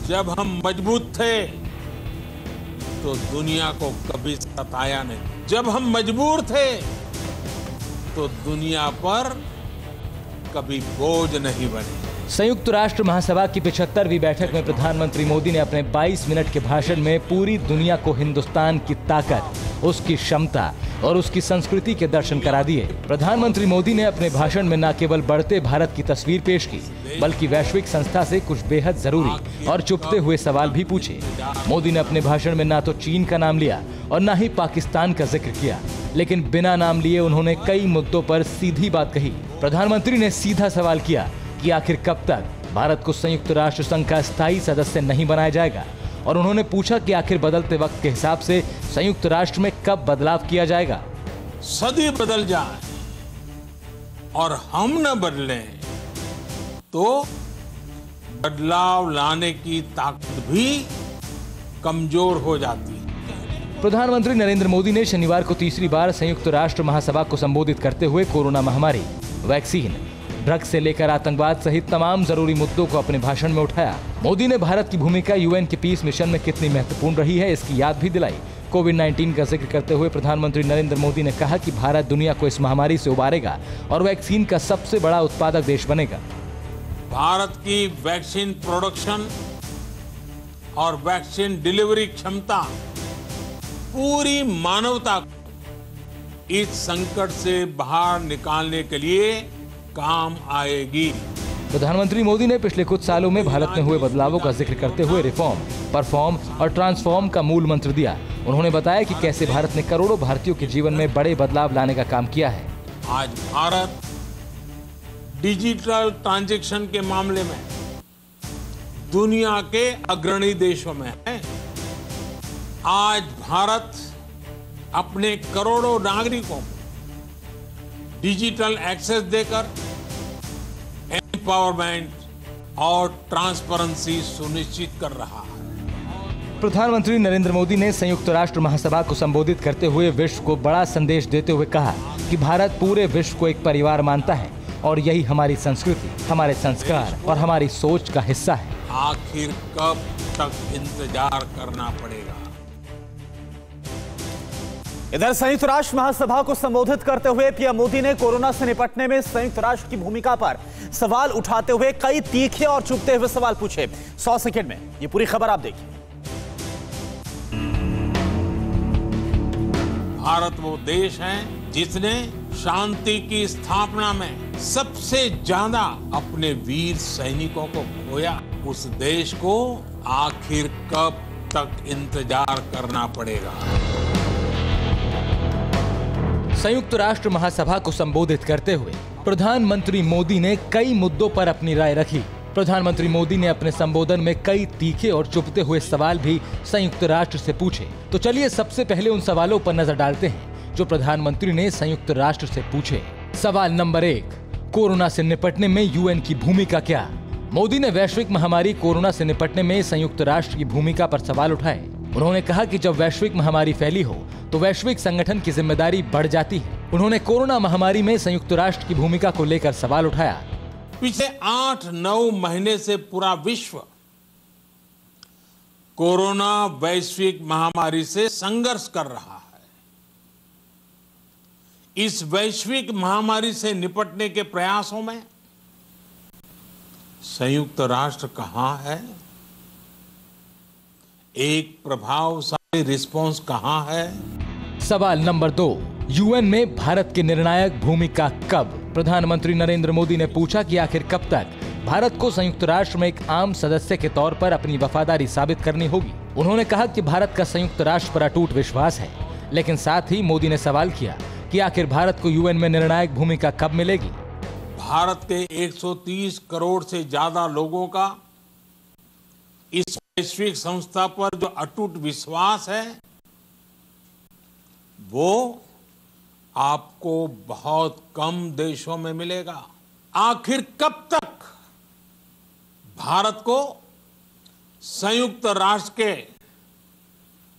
जब हम मजबूत थे तो दुनिया को कभी सताया नहीं। जब हम मजबूर थे तो दुनिया पर कभी बोझ नहीं बने। संयुक्त राष्ट्र महासभा की 75वीं बैठक में प्रधानमंत्री मोदी ने अपने 22 मिनट के भाषण में पूरी दुनिया को हिंदुस्तान की ताकत, उसकी क्षमता और उसकी संस्कृति के दर्शन करा दिए। प्रधानमंत्री मोदी ने अपने भाषण में न केवल बढ़ते भारत की तस्वीर पेश की, बल्कि वैश्विक संस्था से कुछ बेहद जरूरी और चुभते हुए सवाल भी पूछे। मोदी ने अपने भाषण में न तो चीन का नाम लिया और न ही पाकिस्तान का जिक्र किया, लेकिन बिना नाम लिए उन्होंने कई मुद्दों पर सीधी बात कही। प्रधानमंत्री ने सीधा सवाल किया कि आखिर कब तक भारत को संयुक्त राष्ट्र संघ का स्थायी सदस्य नहीं बनाया जाएगा, और उन्होंने पूछा कि आखिर बदलते वक्त के हिसाब से संयुक्त राष्ट्र में कब बदलाव किया जाएगा। सदी बदल जाए और हम न बदलें तो बदलाव लाने की ताकत भी कमजोर हो जाती है। प्रधानमंत्री नरेंद्र मोदी ने शनिवार को तीसरी बार संयुक्त राष्ट्र महासभा को संबोधित करते हुए कोरोना महामारी, वैक्सीन, ड्रग्स से लेकर आतंकवाद सहित तमाम जरूरी मुद्दों को अपने भाषण में उठाया। मोदी ने भारत की भूमिका यूएन के पीस मिशन में कितनी महत्वपूर्ण रही है, इसकी याद भी दिलाई। कोविड-19 का जिक्र करते हुए प्रधानमंत्री नरेंद्र मोदी ने कहा कि भारत दुनिया को इस महामारी से उबारेगा और वैक्सीन का सबसे बड़ा उत्पादक देश बनेगा। भारत की वैक्सीन प्रोडक्शन और वैक्सीन डिलीवरी क्षमता पूरी मानवता को इस संकट से बाहर निकालने के लिए काम आएगी। प्रधानमंत्री मोदी ने पिछले कुछ सालों में भारत में हुए बदलावों का जिक्र करते हुए रिफॉर्म, परफॉर्म और ट्रांसफॉर्म का मूल मंत्र दिया। उन्होंने बताया कि कैसे भारत ने करोड़ों भारतीयों के जीवन में बड़े बदलाव लाने का काम किया है। आज भारत डिजिटल ट्रांजैक्शन के मामले में दुनिया के अग्रणी देशों में है। आज भारत अपने करोड़ों नागरिकों को डिजिटल एक्सेस देकर एम्पावरमेंट और ट्रांसपेरेंसी सुनिश्चित कर रहा है। प्रधानमंत्री नरेंद्र मोदी ने संयुक्त राष्ट्र महासभा को संबोधित करते हुए विश्व को बड़ा संदेश देते हुए कहा कि भारत पूरे विश्व को एक परिवार मानता है और यही हमारी संस्कृति, हमारे संस्कार और हमारी सोच का हिस्सा है। आखिर कब तक इंतजार करना पड़ेगा? इधर संयुक्त राष्ट्र महासभा को संबोधित करते हुए पीएम मोदी ने कोरोना से निपटने में संयुक्त राष्ट्र की भूमिका पर सवाल उठाते हुए कई तीखे और चुभते हुए सवाल पूछे। 100 सेकंड में ये पूरी खबर आप देखिए। भारत वो देश है जिसने शांति की स्थापना में सबसे ज्यादा अपने वीर सैनिकों को खोया। उस देश को आखिर कब तक इंतजार करना पड़ेगा? संयुक्त राष्ट्र महासभा को संबोधित करते हुए प्रधानमंत्री मोदी ने कई मुद्दों पर अपनी राय रखी। प्रधानमंत्री मोदी ने अपने संबोधन में कई तीखे और चुभते हुए सवाल भी संयुक्त राष्ट्र से पूछे। तो चलिए सबसे पहले उन सवालों पर नजर डालते हैं जो प्रधानमंत्री ने संयुक्त राष्ट्र से पूछे। सवाल नंबर 1, कोरोना से निपटने में यूएन की भूमिका क्या? मोदी ने वैश्विक महामारी कोरोना से निपटने में संयुक्त राष्ट्र की भूमिका पर सवाल उठाए। उन्होंने कहा कि जब वैश्विक महामारी फैली हो तो वैश्विक संगठन की जिम्मेदारी बढ़ जाती है। उन्होंने कोरोना महामारी में संयुक्त राष्ट्र की भूमिका को लेकर सवाल उठाया। पिछले 8-9 महीने से पूरा विश्व कोरोना वैश्विक महामारी से संघर्ष कर रहा है। इस वैश्विक महामारी से निपटने के प्रयासों में संयुक्त राष्ट्र कहां है? एक प्रभावशाली रिस्पॉन्स कहां है? सवाल नंबर 2, यूएन में भारत की निर्णायक भूमिका कब? प्रधानमंत्री नरेंद्र मोदी ने पूछा कि आखिर कब तक भारत को संयुक्त राष्ट्र में एक आम सदस्य के तौर पर अपनी वफादारी साबित करनी होगी। उन्होंने कहा कि भारत का संयुक्त राष्ट्र पर अटूट विश्वास है, लेकिन साथ ही मोदी ने सवाल किया कि आखिर भारत को यूएन में निर्णायक भूमिका कब मिलेगी। भारत के 130 करोड़ से ज्यादा लोगों का इस वैश्विक संस्था पर जो अटूट विश्वास है वो आपको बहुत कम देशों में मिलेगा। आखिर कब तक भारत को संयुक्त राष्ट्र के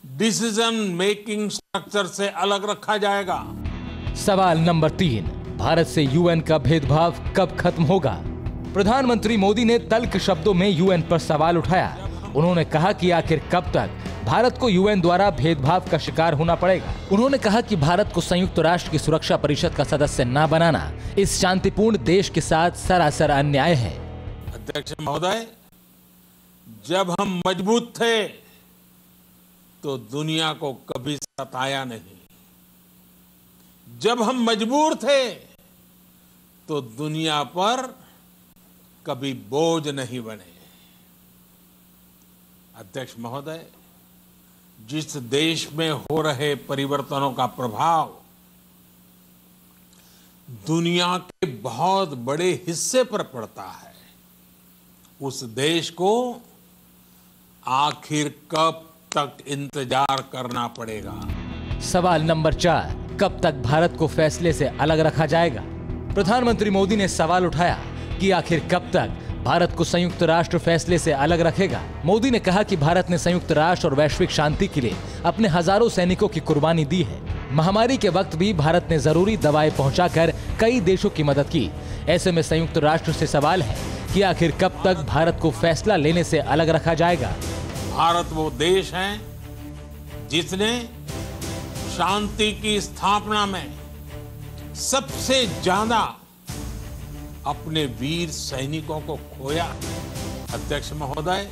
डिसीजन मेकिंग स्ट्रक्चर से अलग रखा जाएगा? सवाल नंबर 3, भारत से यूएन का भेदभाव कब खत्म होगा? प्रधानमंत्री मोदी ने तल्ख शब्दों में यूएन पर सवाल उठाया। उन्होंने कहा कि आखिर कब तक भारत को यूएन द्वारा भेदभाव का शिकार होना पड़ेगा। उन्होंने कहा कि भारत को संयुक्त राष्ट्र की सुरक्षा परिषद का सदस्य न बनाना इस शांतिपूर्ण देश के साथ सरासर अन्याय है। अध्यक्ष महोदय, जब हम मजबूत थे तो दुनिया को कभी सताया नहीं। जब हम मजबूर थे तो दुनिया पर कभी बोझ नहीं बने। अध्यक्ष महोदय, जिस देश में हो रहे परिवर्तनों का प्रभाव दुनिया के बहुत बड़े हिस्से पर पड़ता है, उस देश को आखिर कब तक इंतजार करना पड़ेगा। सवाल नंबर 4, कब तक भारत को फैसले से अलग रखा जाएगा। प्रधानमंत्री मोदी ने सवाल उठाया कि आखिर कब तक भारत को संयुक्त राष्ट्र फैसले से अलग रखेगा। मोदी ने कहा कि भारत ने संयुक्त राष्ट्र और वैश्विक शांति के लिए अपने हजारों सैनिकों की कुर्बानी दी है। महामारी के वक्त भी भारत ने जरूरी दवाएं पहुंचाकर कई देशों की मदद की। ऐसे में संयुक्त राष्ट्र से सवाल है कि आखिर कब तक भारत को फैसला लेने से अलग रखा जाएगा। भारत वो देश है जिसने शांति की स्थापना में सबसे ज्यादा अपने वीर सैनिकों को खोया। अध्यक्ष महोदय,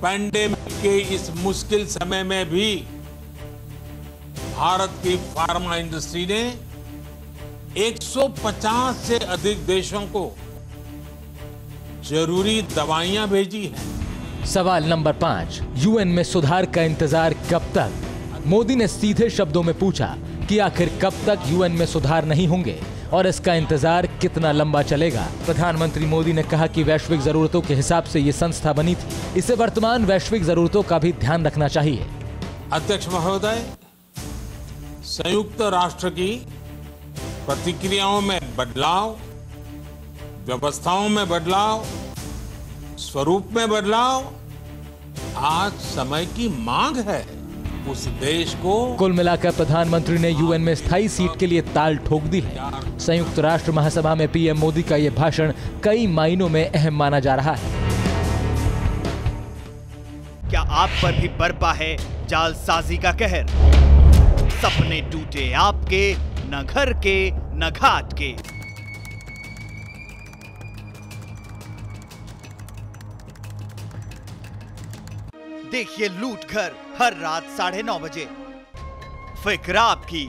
पैंडेमिक के इस मुश्किल समय में भी भारत की फार्मा इंडस्ट्री ने 150 से अधिक देशों को जरूरी दवाइयां भेजी हैं। सवाल नंबर 5, यूएन में सुधार का इंतजार कब तक। मोदी ने सीधे शब्दों में पूछा कि आखिर कब तक यूएन में सुधार नहीं होंगे और इसका इंतजार कितना लंबा चलेगा। प्रधानमंत्री मोदी ने कहा कि वैश्विक जरूरतों के हिसाब से ये संस्था बनी थी, इसे वर्तमान वैश्विक जरूरतों का भी ध्यान रखना चाहिए। अध्यक्ष महोदय, संयुक्त राष्ट्र की प्रतिक्रियाओं में बदलाव, व्यवस्थाओं में बदलाव, स्वरूप में बदलाव आज समय की मांग है। उस देश को कुल मिलाकर प्रधानमंत्री ने यूएन में स्थायी सीट के लिए ताल ठोक दी है। संयुक्त राष्ट्र महासभा में पीएम मोदी का यह भाषण कई मायनों में अहम माना जा रहा है। क्या आप पर भी बरपा है जालसाजी का कहर? सपने टूटे आपके, न घर के न घाट के। देखिए लूट घर हर रात 9:30 बजे। फिक्र आपकी,